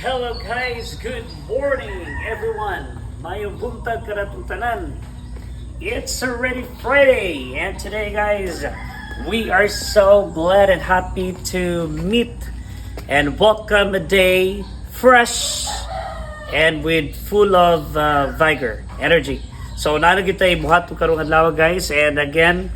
Hello guys, good morning everyone. Mayong buntag karatong tanan. It's already Friday and today guys, we are so glad and happy to meet and welcome a day fresh and with full of vigor, energy. So nalagit tayo buhat karong adlaw guys, and again,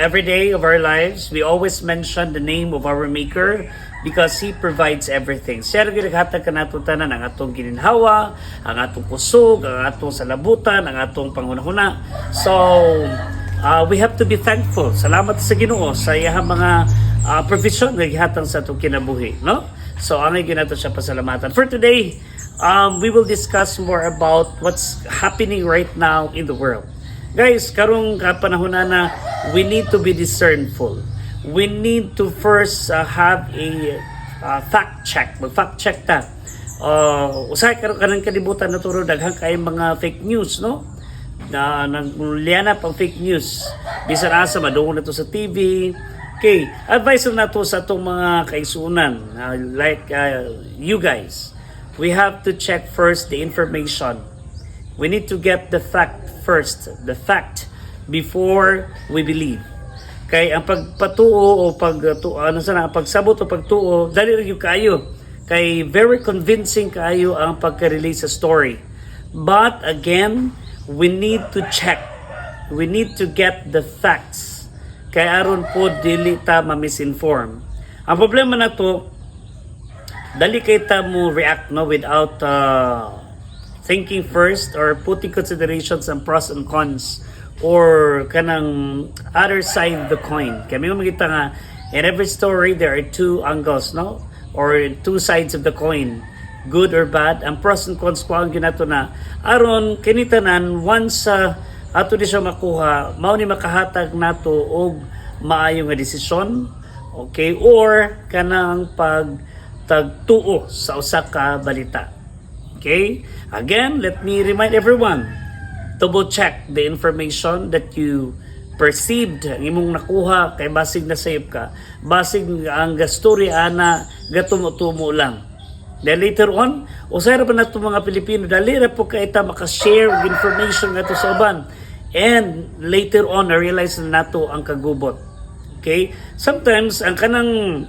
every day of our lives, we always mention the name of our Maker because He provides everything. Siya rin naghatag ka nato tanan ang atong gininhawa, ang atong kusog, ang atong salabutan, ang atong panghunahuna. So, we have to be thankful. Salamat sa Ginoo sa iyang mga provision nga gihatag sa atong kinabuhi, no? So, angay ginato siya pasalamatan. For today, we will discuss more about what's happening right now in the world. Guys, karong panahon na we need to be discernful. We need to first have a fact check. Mag-fact check ta. Usahay karon kanang kalibutan na turo daghang kay mga fake news, no? Na nanguliana pang fake news. Bisan asa madungog na to sa TV. Okay, advice na to sa atong mga kaisunan, like you guys. We have to check first the information. We need to get the fact first, the fact before we believe. Kay ang pagpatuo o pagsabot o pagtuo, dali rin yung kayo. Kay very convincing kayo ang pagka-release sa story. But again, we need to check. We need to get the facts. Kay aron po dili ta ma-misinform. Ang problema na to, dali kay ta mo react no without thinking first or putting considerations and pros and cons or kanang other side of the coin. Kaya may makita nga, in every story there are two angles, no? Or two sides of the coin, good or bad. Ang pros and cons ko ang ginato na aron kinitanan once ato di siya makuha, mao ni makahatag nato og maayo nga desisyon, okay, or kanang pagtagtuo sa usa ka balita. Okay? Again, let me remind everyone, double check the information that you perceived, ang imong nakuha kay basig na sayop ka, basig ang gastorya ana gatumo-tumo lang. Then later on, usay ra ba nato mga Pilipino dali ra po kay ta maka-share og information ngadto sa uban, and later on na realize na nato ang kagubot. Okay, sometimes ang kanang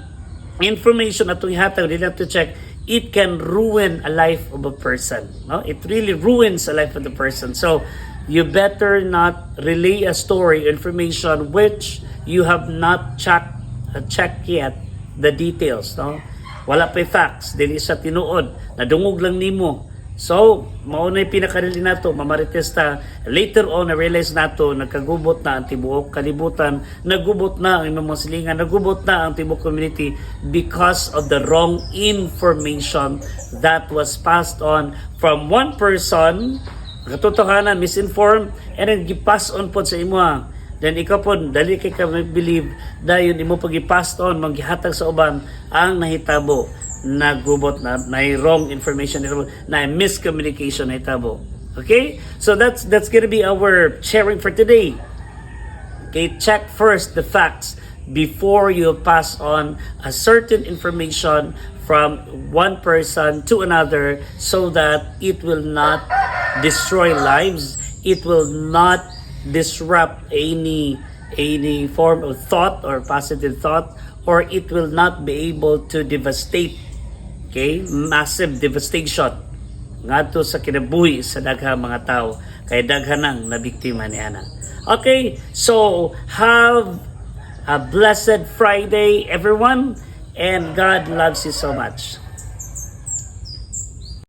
information atong ihatag dili nato check, it can ruin a life of a person. No? It really ruins the life of the person. So, you better not relay a story, information which you have not checked yet the details. No? Wala pa facts, dili sa tinuod, nadungog lang nimo. So, maunay pinakarili nato, mamarites ta. Later on, na-realize nato, nagkagubot na ang tibuok kalibutan, nagubot na ang imong silingan, nagubot na ang tibuok community because of the wrong information that was passed on from one person, katotohanan, misinformed, and then gipass on po sa imo. Then ikaw po, dali kay ka believe dahil imo pag-i-passed on, maghihatag sa uban ang nahitabo. Nagubot na wrong information, na miscommunication na itabo. Okay? So that's gonna be our sharing for today. Okay, check first the facts before you pass on a certain information from one person to another so that it will not destroy lives, it will not disrupt any form of thought or positive thought, or it will not be able to devastate. Okay, massive devastation ngadto sa kinabuhi sa daghang mga tao kay daghanang nabiktima niana. Okay, so have a blessed Friday everyone, and God loves you so much.